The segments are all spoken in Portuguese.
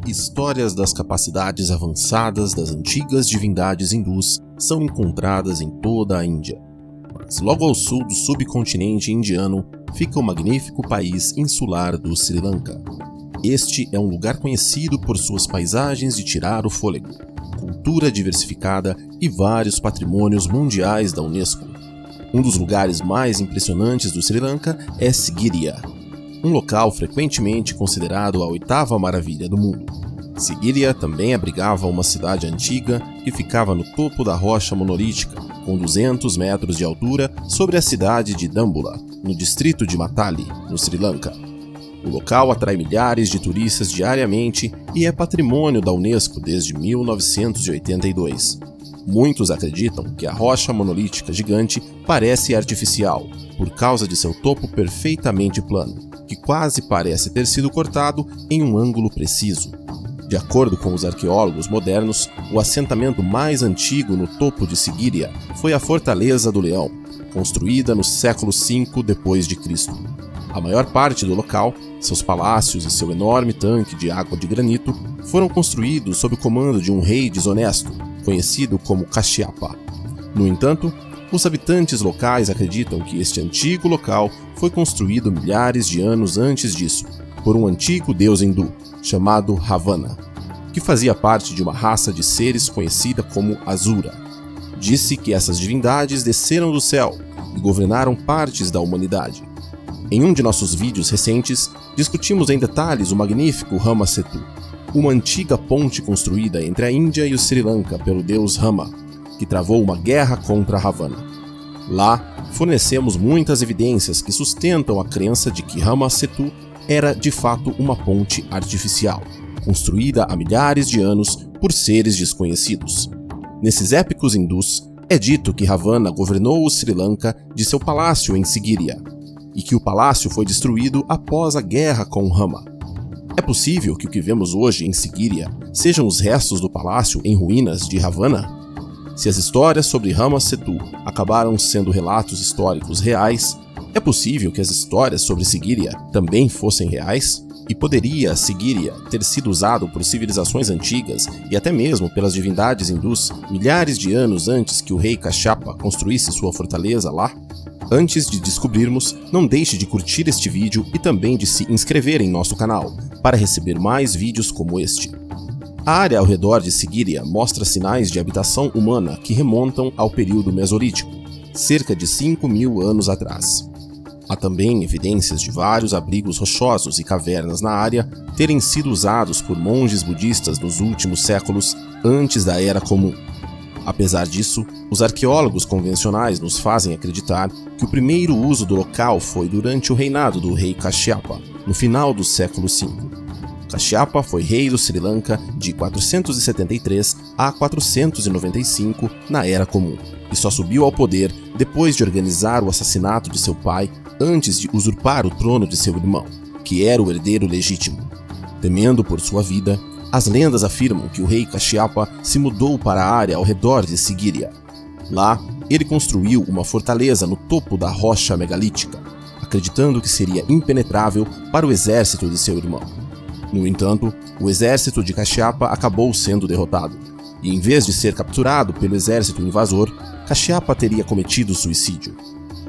Histórias das capacidades avançadas das antigas divindades hindus são encontradas em toda a Índia. Mas logo ao sul do subcontinente indiano fica o magnífico país insular do Sri Lanka. Este é um lugar conhecido por suas paisagens de tirar o fôlego, cultura diversificada e vários patrimônios mundiais da Unesco. Um dos lugares mais impressionantes do Sri Lanka é Sigiriya, um local frequentemente considerado a oitava maravilha do mundo. Sigiriya também abrigava uma cidade antiga que ficava no topo da rocha monolítica, com 200 metros de altura sobre a cidade de Dambulla, no distrito de Matali, no Sri Lanka. O local atrai milhares de turistas diariamente e é patrimônio da Unesco desde 1982. Muitos acreditam que a rocha monolítica gigante parece artificial, por causa de seu topo perfeitamente plano, que quase parece ter sido cortado em um ângulo preciso. De acordo com os arqueólogos modernos, o assentamento mais antigo no topo de Sigiriya foi a Fortaleza do Leão, construída no século V d.C. A maior parte do local, seus palácios e seu enorme tanque de água de granito foram construídos sob o comando de um rei desonesto, conhecido como Kashyapa. No entanto, os habitantes locais acreditam que este antigo local foi construído milhares de anos antes disso, por um antigo deus hindu, chamado Ravana, que fazia parte de uma raça de seres conhecida como Asura. Disse que essas divindades desceram do céu e governaram partes da humanidade. Em um de nossos vídeos recentes, discutimos em detalhes o magnífico Rama Setu, uma antiga ponte construída entre a Índia e o Sri Lanka pelo deus Rama, que travou uma guerra contra Ravana. Lá, fornecemos muitas evidências que sustentam a crença de que Rama Setu era de fato uma ponte artificial, construída há milhares de anos por seres desconhecidos. Nesses épicos hindus, é dito que Ravana governou o Sri Lanka de seu palácio em Sigiriya, e que o palácio foi destruído após a guerra com Rama. É possível que o que vemos hoje em Sigiriya sejam os restos do palácio em ruínas de Ravana? Se as histórias sobre Rama Setu acabaram sendo relatos históricos reais, é possível que as histórias sobre Sigiriya também fossem reais? E poderia Sigiriya ter sido usado por civilizações antigas e até mesmo pelas divindades hindus milhares de anos antes que o rei Kashyapa construísse sua fortaleza lá? Antes de descobrirmos, não deixe de curtir este vídeo e também de se inscrever em nosso canal, para receber mais vídeos como este. A área ao redor de Sigiriya mostra sinais de habitação humana que remontam ao período Mesolítico, cerca de 5.000 anos atrás. Há também evidências de vários abrigos rochosos e cavernas na área terem sido usados por monges budistas nos últimos séculos antes da Era Comum. Apesar disso, os arqueólogos convencionais nos fazem acreditar que o primeiro uso do local foi durante o reinado do rei Kashyapa, no final do século V. Kashyapa foi rei do Sri Lanka de 473 a 495 na Era Comum, e só subiu ao poder depois de organizar o assassinato de seu pai antes de usurpar o trono de seu irmão, que era o herdeiro legítimo. Temendo por sua vida, as lendas afirmam que o rei Kashyapa se mudou para a área ao redor de Sigiriya. Lá, ele construiu uma fortaleza no topo da rocha megalítica, acreditando que seria impenetrável para o exército de seu irmão. No entanto, o exército de Kashyapa acabou sendo derrotado, e em vez de ser capturado pelo exército invasor, Kashyapa teria cometido suicídio.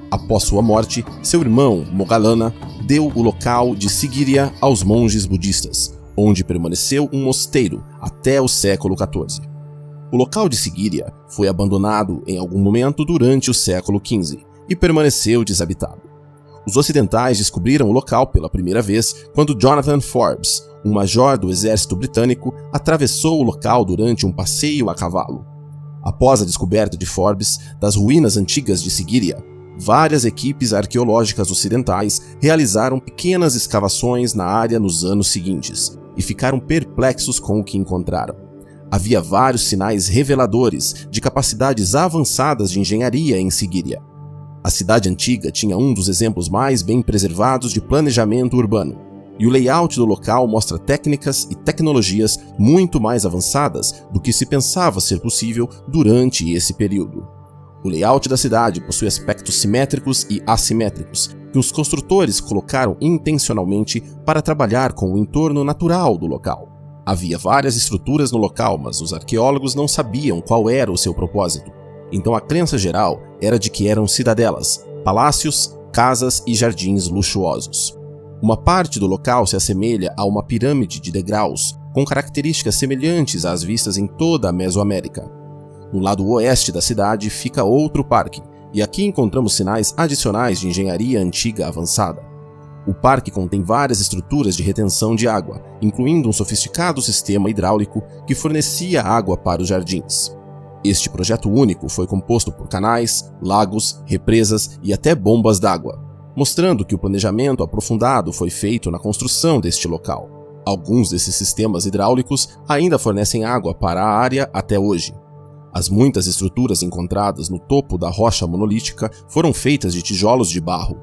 Após sua morte, seu irmão, Moggallana, deu o local de Sigiriya aos monges budistas, onde permaneceu um mosteiro até o século XIV. O local de Sigiriya foi abandonado em algum momento durante o século XV e permaneceu desabitado. Os ocidentais descobriram o local pela primeira vez quando Jonathan Forbes, um major do exército britânico, atravessou o local durante um passeio a cavalo. Após a descoberta de Forbes das ruínas antigas de Sigiriya, várias equipes arqueológicas ocidentais realizaram pequenas escavações na área nos anos seguintes e ficaram perplexos com o que encontraram. Havia vários sinais reveladores de capacidades avançadas de engenharia em Sigiriya. A cidade antiga tinha um dos exemplos mais bem preservados de planejamento urbano, e o layout do local mostra técnicas e tecnologias muito mais avançadas do que se pensava ser possível durante esse período. O layout da cidade possui aspectos simétricos e assimétricos, que os construtores colocaram intencionalmente para trabalhar com o entorno natural do local. Havia várias estruturas no local, mas os arqueólogos não sabiam qual era o seu propósito. Então a crença geral era de que eram cidadelas, palácios, casas e jardins luxuosos. Uma parte do local se assemelha a uma pirâmide de degraus, com características semelhantes às vistas em toda a Mesoamérica. No lado oeste da cidade fica outro parque, e aqui encontramos sinais adicionais de engenharia antiga avançada. O parque contém várias estruturas de retenção de água, incluindo um sofisticado sistema hidráulico que fornecia água para os jardins. Este projeto único foi composto por canais, lagos, represas e até bombas d'água, mostrando que o planejamento aprofundado foi feito na construção deste local. Alguns desses sistemas hidráulicos ainda fornecem água para a área até hoje. As muitas estruturas encontradas no topo da rocha monolítica foram feitas de tijolos de barro.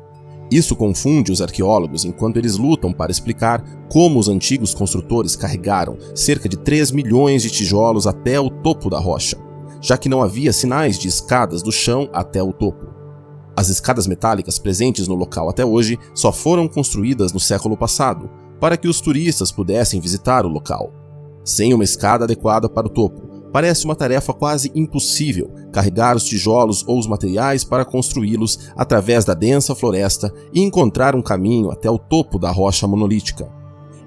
Isso confunde os arqueólogos enquanto eles lutam para explicar como os antigos construtores carregaram cerca de 3 milhões de tijolos até o topo da rocha, já que não havia sinais de escadas do chão até o topo. As escadas metálicas presentes no local até hoje só foram construídas no século passado, para que os turistas pudessem visitar o local. Sem uma escada adequada para o topo, parece uma tarefa quase impossível carregar os tijolos ou os materiais para construí-los através da densa floresta e encontrar um caminho até o topo da rocha monolítica.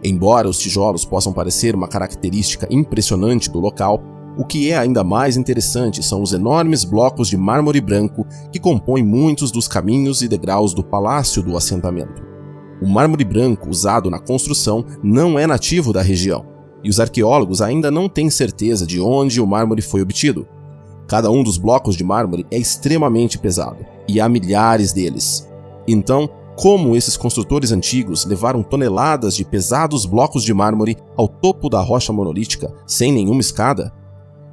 Embora os tijolos possam parecer uma característica impressionante do local, o que é ainda mais interessante são os enormes blocos de mármore branco que compõem muitos dos caminhos e degraus do palácio do assentamento. O mármore branco usado na construção não é nativo da região, e os arqueólogos ainda não têm certeza de onde o mármore foi obtido. Cada um dos blocos de mármore é extremamente pesado, e há milhares deles. Então, como esses construtores antigos levaram toneladas de pesados blocos de mármore ao topo da rocha monolítica sem nenhuma escada?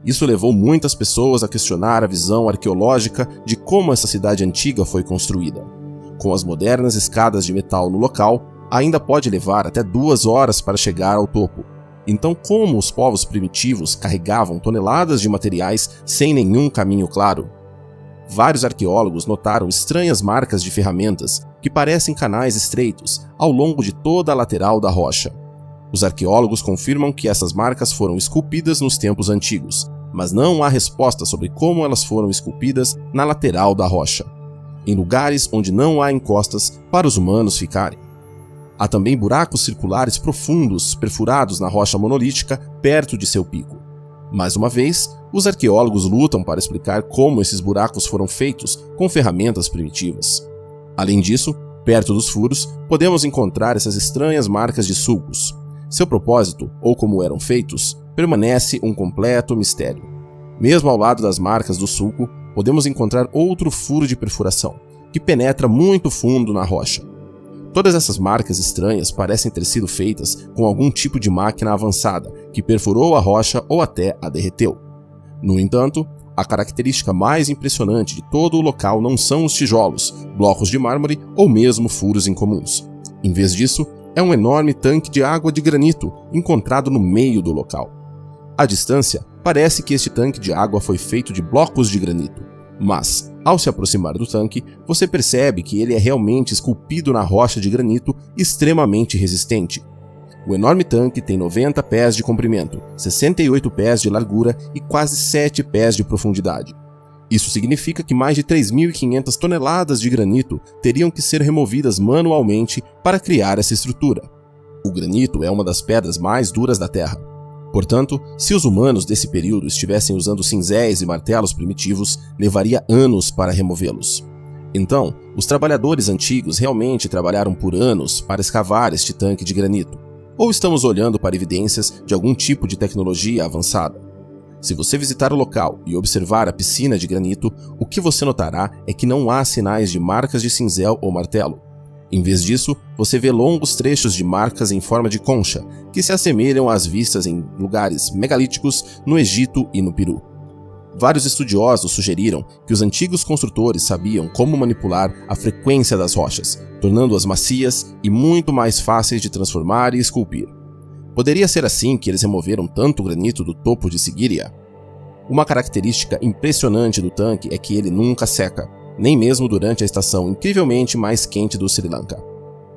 Isso levou muitas pessoas a questionar a visão arqueológica de como essa cidade antiga foi construída. Com as modernas escadas de metal no local, ainda pode levar até 2 horas para chegar ao topo. Então, como os povos primitivos carregavam toneladas de materiais sem nenhum caminho claro? Vários arqueólogos notaram estranhas marcas de ferramentas que parecem canais estreitos ao longo de toda a lateral da rocha. Os arqueólogos confirmam que essas marcas foram esculpidas nos tempos antigos, mas não há resposta sobre como elas foram esculpidas na lateral da rocha, em lugares onde não há encostas para os humanos ficarem. Há também buracos circulares profundos perfurados na rocha monolítica perto de seu pico. Mais uma vez, os arqueólogos lutam para explicar como esses buracos foram feitos com ferramentas primitivas. Além disso, perto dos furos, podemos encontrar essas estranhas marcas de sulcos. Seu propósito, ou como eram feitos, permanece um completo mistério. Mesmo ao lado das marcas do sulco, podemos encontrar outro furo de perfuração, que penetra muito fundo na rocha. Todas essas marcas estranhas parecem ter sido feitas com algum tipo de máquina avançada que perfurou a rocha ou até a derreteu. No entanto, a característica mais impressionante de todo o local não são os tijolos, blocos de mármore ou mesmo furos incomuns. Em vez disso, é um enorme tanque de água de granito encontrado no meio do local. À distância, parece que este tanque de água foi feito de blocos de granito, mas, ao se aproximar do tanque, você percebe que ele é realmente esculpido na rocha de granito extremamente resistente. O enorme tanque tem 90 pés de comprimento, 68 pés de largura e quase 7 pés de profundidade. Isso significa que mais de 3.500 toneladas de granito teriam que ser removidas manualmente para criar essa estrutura. O granito é uma das pedras mais duras da Terra. Portanto, se os humanos desse período estivessem usando cinzéis e martelos primitivos, levaria anos para removê-los. Então, os trabalhadores antigos realmente trabalharam por anos para escavar este tanque de granito. Ou estamos olhando para evidências de algum tipo de tecnologia avançada? Se você visitar o local e observar a piscina de granito, o que você notará é que não há sinais de marcas de cinzel ou martelo. Em vez disso, você vê longos trechos de marcas em forma de concha, que se assemelham às vistas em lugares megalíticos no Egito e no Peru. Vários estudiosos sugeriram que os antigos construtores sabiam como manipular a frequência das rochas, tornando-as macias e muito mais fáceis de transformar e esculpir. Poderia ser assim que eles removeram tanto granito do topo de Sigiriya? Uma característica impressionante do tanque é que ele nunca seca, nem mesmo durante a estação incrivelmente mais quente do Sri Lanka.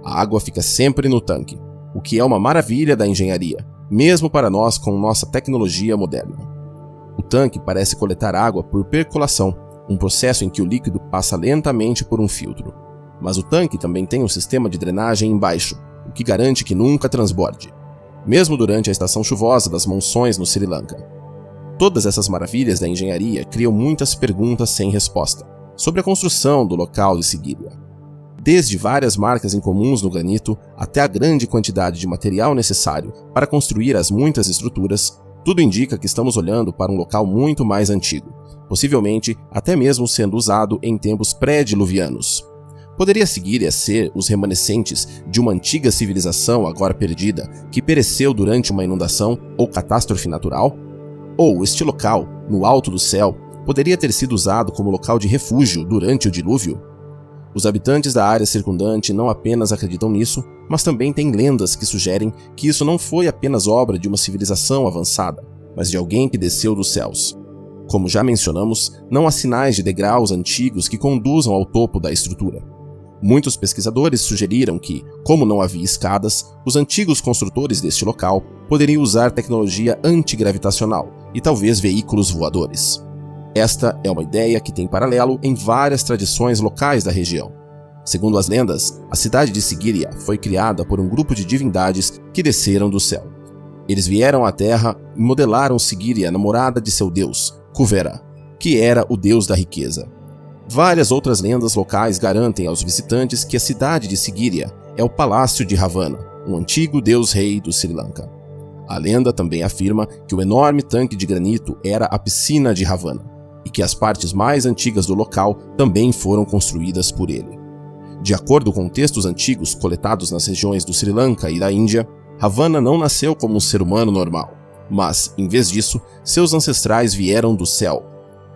A água fica sempre no tanque, o que é uma maravilha da engenharia, mesmo para nós com nossa tecnologia moderna. O tanque parece coletar água por percolação, um processo em que o líquido passa lentamente por um filtro. Mas o tanque também tem um sistema de drenagem embaixo, o que garante que nunca transborde, mesmo durante a estação chuvosa das monções no Sri Lanka. Todas essas maravilhas da engenharia criam muitas perguntas sem resposta sobre a construção do local de Sigiriya. Desde várias marcas incomuns no granito até a grande quantidade de material necessário para construir as muitas estruturas, tudo indica que estamos olhando para um local muito mais antigo, possivelmente até mesmo sendo usado em tempos pré-diluvianos. Poderia Sigiriya ser os remanescentes de uma antiga civilização agora perdida que pereceu durante uma inundação ou catástrofe natural? Ou este local, no alto do céu, poderia ter sido usado como local de refúgio durante o dilúvio? Os habitantes da área circundante não apenas acreditam nisso, mas também têm lendas que sugerem que isso não foi apenas obra de uma civilização avançada, mas de alguém que desceu dos céus. Como já mencionamos, não há sinais de degraus antigos que conduzam ao topo da estrutura. Muitos pesquisadores sugeriram que, como não havia escadas, os antigos construtores deste local poderiam usar tecnologia antigravitacional e talvez veículos voadores. Esta é uma ideia que tem paralelo em várias tradições locais da região. Segundo as lendas, a cidade de Sigiriya foi criada por um grupo de divindades que desceram do céu. Eles vieram à Terra e modelaram Sigiriya na morada de seu deus, Kuvera, que era o deus da riqueza. Várias outras lendas locais garantem aos visitantes que a cidade de Sigiriya é o palácio de Ravana, um antigo deus-rei do Sri Lanka. A lenda também afirma que o enorme tanque de granito era a piscina de Ravana, e que as partes mais antigas do local também foram construídas por ele. De acordo com textos antigos coletados nas regiões do Sri Lanka e da Índia, Ravana não nasceu como um ser humano normal, mas, em vez disso, seus ancestrais vieram do céu.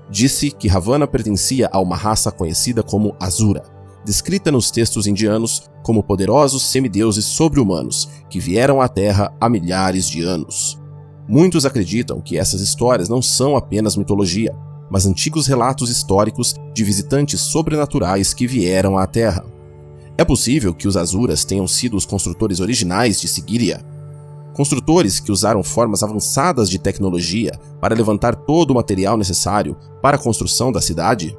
Disse que Ravana pertencia a uma raça conhecida como Asura, descrita nos textos indianos como poderosos semideuses sobre-humanos que vieram à Terra há milhares de anos. Muitos acreditam que essas histórias não são apenas mitologia, mas antigos relatos históricos de visitantes sobrenaturais que vieram à Terra. É possível que os Asuras tenham sido os construtores originais de Sigiriya, construtores que usaram formas avançadas de tecnologia para levantar todo o material necessário para a construção da cidade.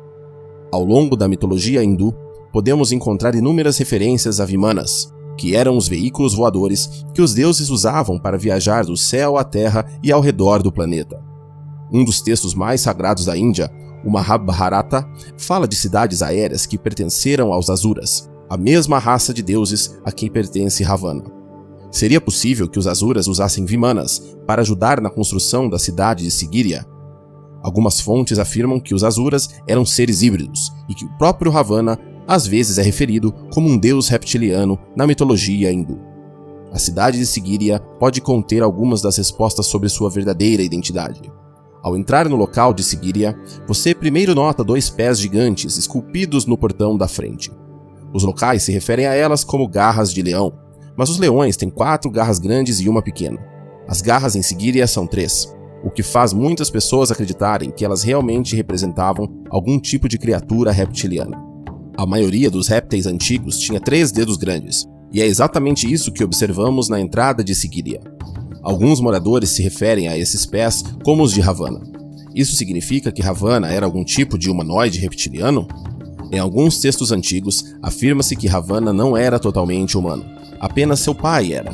Ao longo da mitologia hindu, podemos encontrar inúmeras referências a Vimanas, que eram os veículos voadores que os deuses usavam para viajar do céu à terra e ao redor do planeta. Um dos textos mais sagrados da Índia, o Mahabharata, fala de cidades aéreas que pertenceram aos Asuras, a mesma raça de deuses a quem pertence Ravana. Seria possível que os Asuras usassem Vimanas para ajudar na construção da cidade de Sigiriya? Algumas fontes afirmam que os Asuras eram seres híbridos e que o próprio Ravana às vezes é referido como um deus reptiliano na mitologia hindu. A cidade de Sigiriya pode conter algumas das respostas sobre sua verdadeira identidade. Ao entrar no local de Sigiriya, você primeiro nota 2 pés gigantes esculpidos no portão da frente. Os locais se referem a elas como garras de leão, mas os leões têm 4 garras grandes e uma pequena. As garras em Sigiriya são 3, o que faz muitas pessoas acreditarem que elas realmente representavam algum tipo de criatura reptiliana. A maioria dos répteis antigos tinha 3 dedos grandes, e é exatamente isso que observamos na entrada de Sigiriya. Alguns moradores se referem a esses pés como os de Ravana. Isso significa que Ravana era algum tipo de humanoide reptiliano? Em alguns textos antigos, afirma-se que Ravana não era totalmente humano, apenas seu pai era.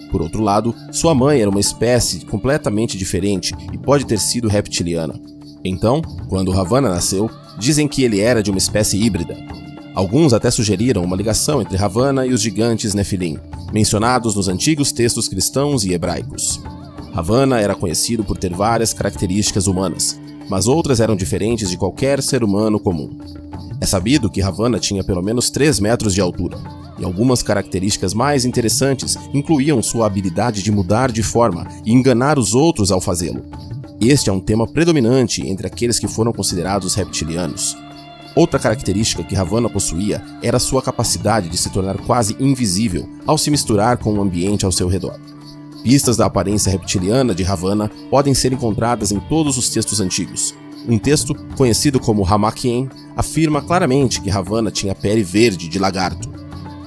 Por outro lado, sua mãe era uma espécie completamente diferente e pode ter sido reptiliana. Então, quando Ravana nasceu, dizem que ele era de uma espécie híbrida. Alguns até sugeriram uma ligação entre Ravana e os gigantes Nefilim, mencionados nos antigos textos cristãos e hebraicos. Ravana era conhecido por ter várias características humanas, mas outras eram diferentes de qualquer ser humano comum. É sabido que Ravana tinha pelo menos 3 metros de altura, e algumas características mais interessantes incluíam sua habilidade de mudar de forma e enganar os outros ao fazê-lo. Este é um tema predominante entre aqueles que foram considerados reptilianos. Outra característica que Ravana possuía era sua capacidade de se tornar quase invisível ao se misturar com o ambiente ao seu redor. Pistas da aparência reptiliana de Ravana podem ser encontradas em todos os textos antigos. Um texto, conhecido como Ramakien, afirma claramente que Ravana tinha pele verde de lagarto.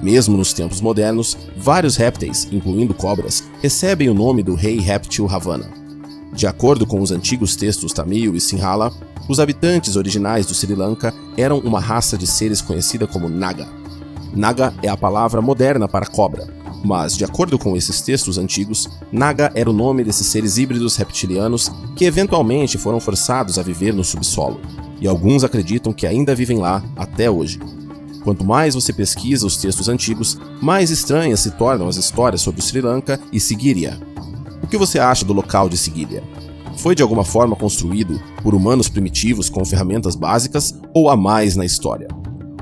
Mesmo nos tempos modernos, vários répteis, incluindo cobras, recebem o nome do rei réptil Ravana. De acordo com os antigos textos Tamil e Sinhala, os habitantes originais do Sri Lanka eram uma raça de seres conhecida como Naga. Naga é a palavra moderna para cobra, mas, de acordo com esses textos antigos, Naga era o nome desses seres híbridos reptilianos que eventualmente foram forçados a viver no subsolo, e alguns acreditam que ainda vivem lá até hoje. Quanto mais você pesquisa os textos antigos, mais estranhas se tornam as histórias sobre o Sri Lanka e Sigiriya. O que você acha do local de Sigiriya? Foi de alguma forma construído por humanos primitivos com ferramentas básicas ou há mais na história?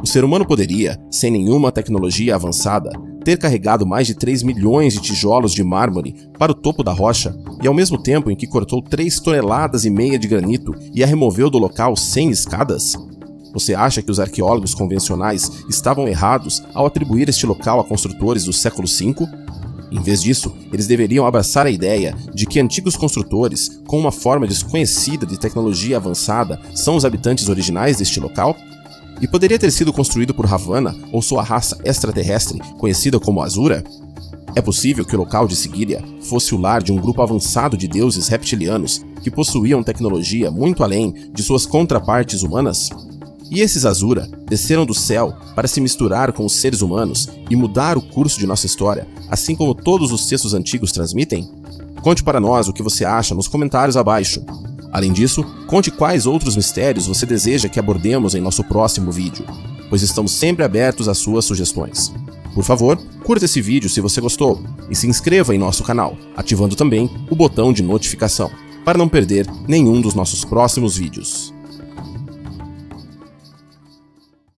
O ser humano poderia, sem nenhuma tecnologia avançada, ter carregado mais de 3 milhões de tijolos de mármore para o topo da rocha e ao mesmo tempo em que cortou 3,5 toneladas de granito e a removeu do local sem escadas? Você acha que os arqueólogos convencionais estavam errados ao atribuir este local a construtores do século V? Em vez disso, eles deveriam abraçar a ideia de que antigos construtores, com uma forma desconhecida de tecnologia avançada, são os habitantes originais deste local? E poderia ter sido construído por Ravana ou sua raça extraterrestre, conhecida como Asura? É possível que o local de Sigiriya fosse o lar de um grupo avançado de deuses reptilianos que possuíam tecnologia muito além de suas contrapartes humanas? E esses Asura desceram do céu para se misturar com os seres humanos e mudar o curso de nossa história, assim como todos os textos antigos transmitem? Conte para nós o que você acha nos comentários abaixo. Além disso, conte quais outros mistérios você deseja que abordemos em nosso próximo vídeo, pois estamos sempre abertos às suas sugestões. Por favor, curta esse vídeo se você gostou e se inscreva em nosso canal, ativando também o botão de notificação, para não perder nenhum dos nossos próximos vídeos.